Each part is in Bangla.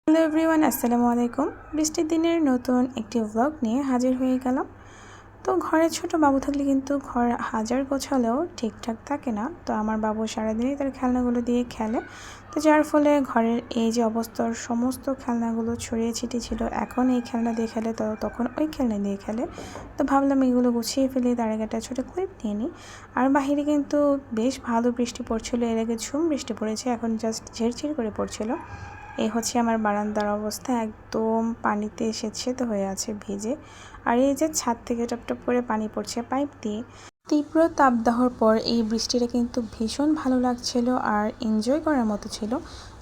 হ্যালো এভরিওয়ান, আসসালামু আলাইকুম। বৃষ্টির দিনের নতুন একটি ব্লগ নিয়ে হাজির হয়ে গেলাম। তো ঘরে ছোট বাবু থাকলে কিন্তু ঘর হাজার গোছালেও ঠিকঠাক থাকে না। তো আমার বাবু সারাদিনই তার খেলনাগুলো দিয়ে খেলে, তো যার ফলে ঘরের এই যে অবস্থার সমস্ত খেলনাগুলো ছড়িয়ে ছিটিয়ে ছিল। এখন এই খেলনা দিয়ে খেলে, তো তখন ওই খেলনা দিয়ে খেলে। তো ভাবলাম এগুলো গুছিয়ে ফেলি, তার আগে একটা ছোটো ক্লিপ নিয়ে নিই। আর বাহিরে কিন্তু বেশ ভালো বৃষ্টি পড়ছিল, এর আগে ঝুম বৃষ্টি পড়েছে, এখন জাস্ট ঝিরঝির করে পড়ছিল। এই হচ্ছে আমার বারান্দার অবস্থা, একদম পানিতে সেচসেতে হয়ে আছে ভিজে। আর এই যে ছাদ থেকে টপটপ করে পানি পড়ছে পাইপ দিয়ে। তীব্র তাপদাহর পর এই বৃষ্টিটা কিন্তু ভীষণ ভালো লাগছিল আর এনজয় করার মতো ছিল।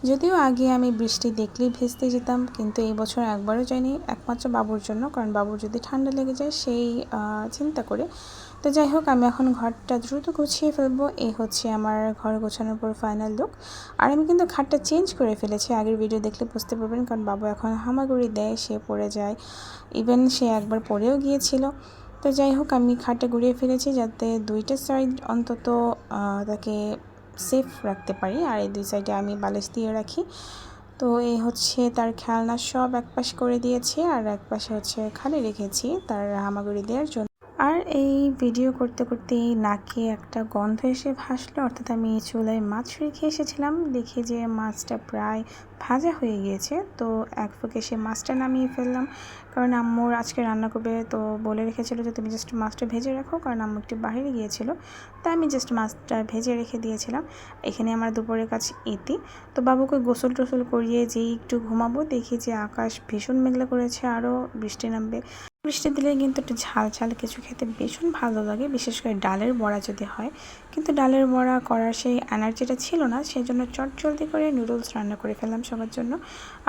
যদিও আগে আমি বৃষ্টি দেখলেই ভেস্তে যেতাম, কিন্তু এই বছর একবারও যাইনি, একমাত্র বাবুর জন্য, কারণ বাবুর যদি ঠান্ডা লেগে যায় সেই চিন্তা করে। তো যাই হোক, আমি এখন ঘরটা দ্রুত গুছিয়ে ফেলবো। এই হচ্ছে আমার ঘর গোছানোর পর ফাইনাল লুক। আর আমি কিন্তু খাটটা চেঞ্জ করে ফেলেছি, আগের ভিডিও দেখলে বুঝতে পারবেন, কারণ বাবু এখন হামাগুড়ি দেয়, সে পড়ে যায়, ইভেন সে একবার পড়েও গিয়েছিল। তো যাই হোক, আমি খাটটা গুড়িয়ে ফেলেছি যাতে দুইটা সাইড অন্তত তাকে সেফ রাখতে পারি, আর এই দুই সাইডে আমি বালিশ দিয়ে রাখি। তো এই হচ্ছে তার খেলনা সব একপাশ করে দিয়েছি, আর একপাশে হচ্ছে খালি রেখেছি তার হামাগুড়ি দেওয়ার জন্য। আর এই ভিডিও করতে করতেই নাকে একটা গন্ধ এসে ভাসলো, অর্থাৎ আমি চুলায় মাছ রেখে এসেছিলাম, দেখি যে মাছটা প্রায় ভাজা হয়ে গিয়েছে। তো এক ফুঁকে সে মাছটা নামিয়ে ফেললাম, কারণ আম্মুর আজকে রান্না করবে, তো বলে রেখেছিল যে তুমি জাস্ট মাছটা ভেজে রাখো, কারণ আম্মু একটু বাইরে গিয়েছিল। তাই আমি জাস্ট মাছটা ভেজে রেখে দিয়েছিলাম। এখানে আমার দুপুরের কাছে এটি। তো বাবুকে গোসল টোসল করিয়ে যেই একটু ঘুমাবো, দেখি যে আকাশ ভীষণ মেঘলা করেছে, আরও বৃষ্টি নামবে। বৃষ্টি দিলে কিন্তু একটু ঝাল ঝাল কিছু খেতে ভীষণ ভালো লাগে, বিশেষ করে ডালের বড়া যদি হয়। কিন্তু ডালের বড়া করার সেই এনার্জিটা ছিল না, সেই জন্য চটজলদি করে নুডলস রান্না করে ফেললাম সবার জন্য।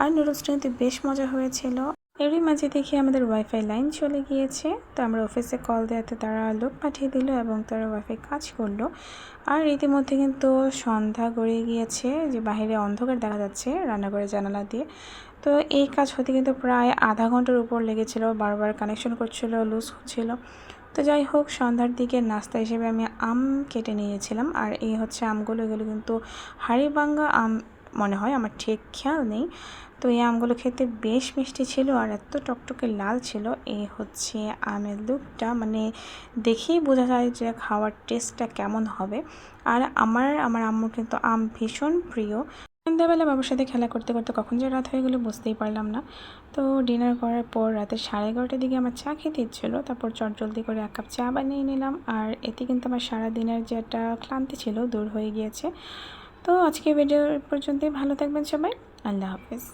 আর নুডলসটা কিন্তু বেশ মজা হয়েছিল। এরই মাঝে দেখি আমাদের ওয়াইফাই লাইন চলে গিয়েছে, তো আমরা অফিসে কল দেওয়াতে তারা লোক পাঠিয়ে দিল এবং তারা ওয়াইফাই কাজ করলো। আর ইতিমধ্যে কিন্তু সন্ধ্যা গড়িয়ে গিয়েছে, যে বাইরে অন্ধকার দেখা যাচ্ছে রান্নাঘরের জানালা দিয়ে। তো এই কাজ হতে কিন্তু প্রায় আধা ঘন্টার উপর লেগেছিল, বারবার কানেকশন করছিল, লুজ হচ্ছিল। তো যাই হোক, সন্ধ্যার দিকে নাস্তা হিসেবে আমি আম কেটে নিয়েছিলাম। আর এই হচ্ছে আমগুলো, এগুলো কিন্তু হাড়িভাঙ্গা আম মনে হয়, আমার ঠিক খেয়াল নেই। তো এই আমগুলো খেতে বেশ মিষ্টি ছিল আর এত টকটকে লাল ছিল। এই হচ্ছে আমের লুকটা, মানে দেখেই বোঝা যায় যে খাওয়ার টেস্টটা কেমন হবে। আর আমার আম্মুর কিন্তু আম ভীষণ প্রিয়। সন্ধ্যাবেলা বাবার সাথে খেলা করতে করতে কখন যে রাত হয়ে গেলো বুঝতেই পারলাম না। তো ডিনার করার পর রাতে 11:30টার দিকে আমার চা খেতে ইচ্ছিলো, তারপর চটজলদি করে 1 কাপ চা বানিয়ে নিলাম। আর এতে কিন্তু আমার সারাদিনের যে একটা ক্লান্তি ছিল দূর হয়ে গিয়েছে। তো আজকে ভিডিও পর্যন্তই, ভালো থাকবেন সবাই, আল্লাহ হাফেজ।